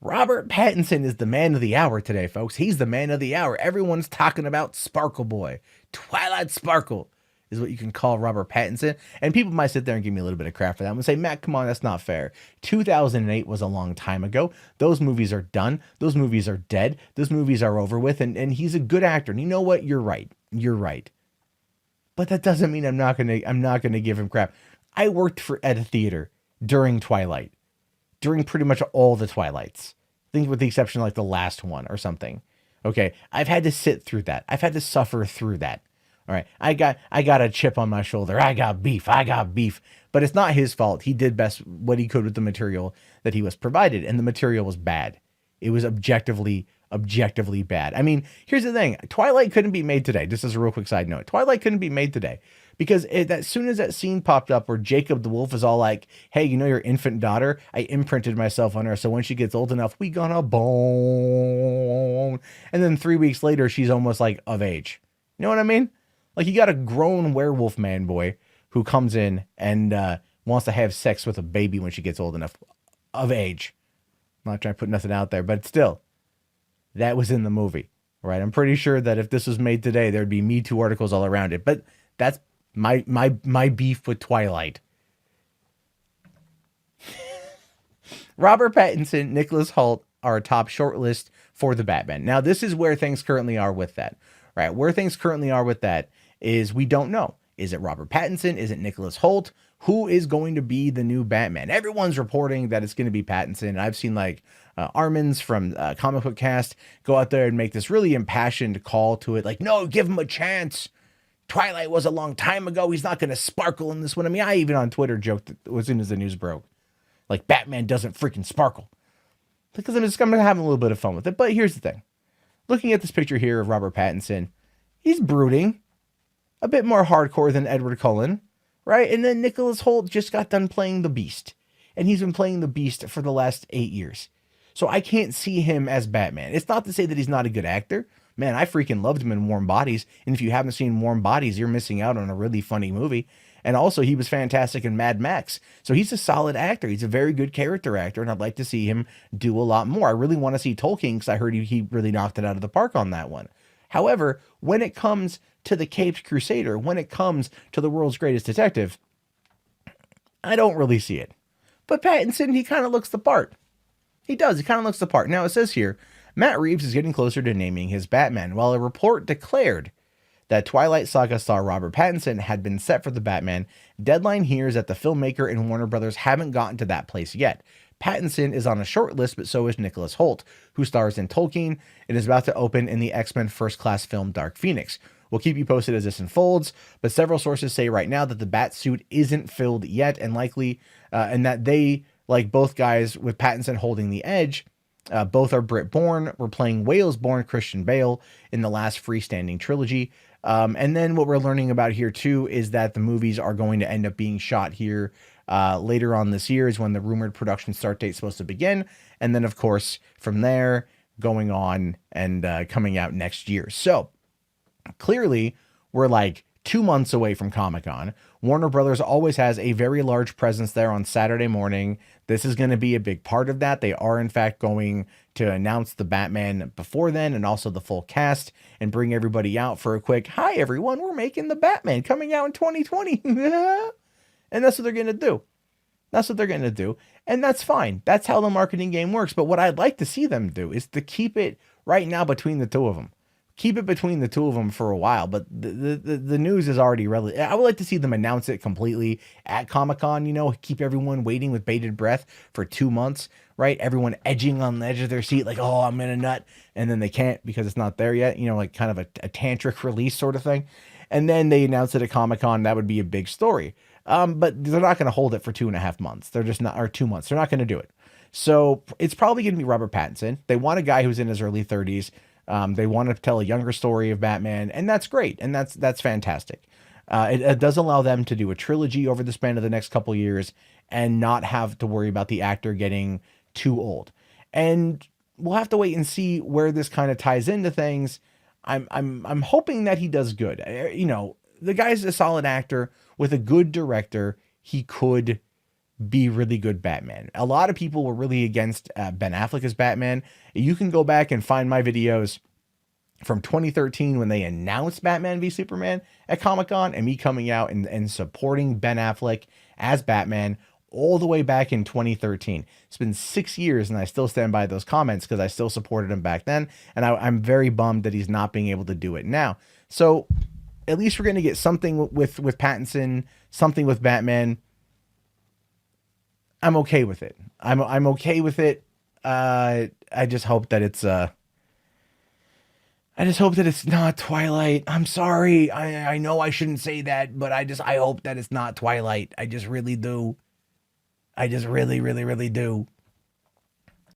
Robert Pattinson is the man of the hour today, folks. He's the man of the hour. Everyone's talking about Sparkle Boy. Twilight Sparkle is what you can call Robert Pattinson. And people might sit there and give me a little bit of crap for that. I'm going to say, Matt, come on, that's not fair. 2008 was a long time ago. Those movies are done. Those movies are dead. Those movies are over with. And he's a good actor. And you know what? You're right. You're right. But that doesn't mean I'm not gonna give him crap. I worked at a theater during Twilight, during pretty much all the Twilights. I think with the exception of like the last one or something. Okay, I've had to sit through that. I've had to suffer through that. All right, I got a chip on my shoulder. I got beef. But it's not his fault. He did best what he could with the material that he was provided, and the material was bad. It was objectively bad. I mean, here's the thing. Twilight couldn't be made today. Just as a real quick side note. Twilight couldn't be made today because as soon as that scene popped up where Jacob the wolf is all like, hey, you know your infant daughter? I imprinted myself on her. So when she gets old enough, we gonna bone. And then 3 weeks later, she's almost like of age. You know what I mean? Like you got a grown werewolf man boy who comes in and wants to have sex with a baby when she gets old enough of age. I'm not trying to put nothing out there, but still. That was in the movie, right? I'm pretty sure that if this was made today, there'd be Me Too articles all around it. But that's my beef with Twilight. Robert Pattinson, Nicholas Hoult are a top shortlist for the Batman. Now, this is where things currently are with that, right? Where things currently are with that is we don't know. Is it Robert Pattinson? Is it Nicholas Hoult? Who is going to be the new Batman? Everyone's reporting that it's going to be Pattinson. I've seen like Armin's from Comic Book Cast go out there and make this really impassioned call to it. Like, no, give him a chance. Twilight was a long time ago. He's not going to sparkle in this one. I mean, I even on Twitter joked that as soon as the news broke, like Batman doesn't freaking sparkle. Because I'm going to have a little bit of fun with it. But here's the thing. Looking at this picture here of Robert Pattinson, he's brooding. A bit more hardcore than Edward Cullen, right? And then Nicholas Hoult just got done playing the Beast. And he's been playing the Beast for the last 8 years. So I can't see him as Batman. It's not to say that he's not a good actor. Man, I freaking loved him in Warm Bodies. And if you haven't seen Warm Bodies, you're missing out on a really funny movie. And also, he was fantastic in Mad Max. So he's a solid actor. He's a very good character actor. And I'd like to see him do a lot more. I really want to see Tolkien because I heard he really knocked it out of the park on that one. However, when it comes to the Caped Crusader, when it comes to the world's greatest detective, I don't really see it. But Pattinson, he kind of looks the part. He does. He kind of looks the part. Now, it says here, Matt Reeves is getting closer to naming his Batman, while a report declared that Twilight Saga star Robert Pattinson had been set for the Batman. Deadline here is that the filmmaker and Warner Brothers haven't gotten to that place yet. Pattinson is on a short list, but so is Nicholas Hoult, who stars in Tolkien and is about to open in the X-Men First Class film Dark Phoenix. We'll keep you posted as this unfolds, but several sources say right now that the bat suit isn't filled yet and likely, and that they, like both guys with Pattinson holding the edge, both are Brit-born. We're playing Wales-born Christian Bale in the last freestanding trilogy. And then what we're learning about here too is that the movies are going to end up being shot here later on this year is when the rumored production start date is supposed to begin. And then, of course, from there, going on and coming out next year. So clearly, we're like 2 months away from Comic-Con. Warner Brothers always has a very large presence there on Saturday morning. This is going to be a big part of that. They are, in fact, going to announce the Batman before then and also the full cast and bring everybody out for a quick, hi, everyone, we're making the Batman coming out in 2020. And that's what they're going to do. That's what they're going to do. And that's fine. That's how the marketing game works. But what I'd like to see them do is to keep it right now between the two of them. Keep it between the two of them for a while. But the news is already really... I would like to see them announce it completely at Comic-Con, you know, keep everyone waiting with bated breath for 2 months, right? Everyone edging on the edge of their seat like, oh, I'm in a nut. And then they can't because it's not there yet, you know, like kind of a tantric release sort of thing. And then they announce it at Comic-Con. That would be a big story. But they're not going to hold it for 2.5 months. They're just not, or 2 months. They're not going to do it. So it's probably going to be Robert Pattinson. They want a guy who's in his early 30s. They want to tell a younger story of Batman, and that's great. And that's fantastic. It does allow them to do a trilogy over the span of the next couple years and not have to worry about the actor getting too old. And we'll have to wait and see where this kind of ties into things. I'm hoping that he does good. You know, the guy's a solid actor with a good director. He could be really good Batman. A lot of people were really against Ben Affleck as Batman. You can go back and find my videos from 2013 when they announced Batman v Superman at Comic-Con, and me coming out and supporting Ben Affleck as Batman all the way back in 2013. It's been 6 years and I still stand by those comments because I still supported him back then. And I'm very bummed that he's not being able to do it now. So at least we're going to get something with Pattinson, something with Batman. I'm okay with it. I'm okay with it. I just hope that it's not Twilight. I'm sorry. I know I shouldn't say that, but I hope that it's not Twilight. I just really do. I just really, really, really do.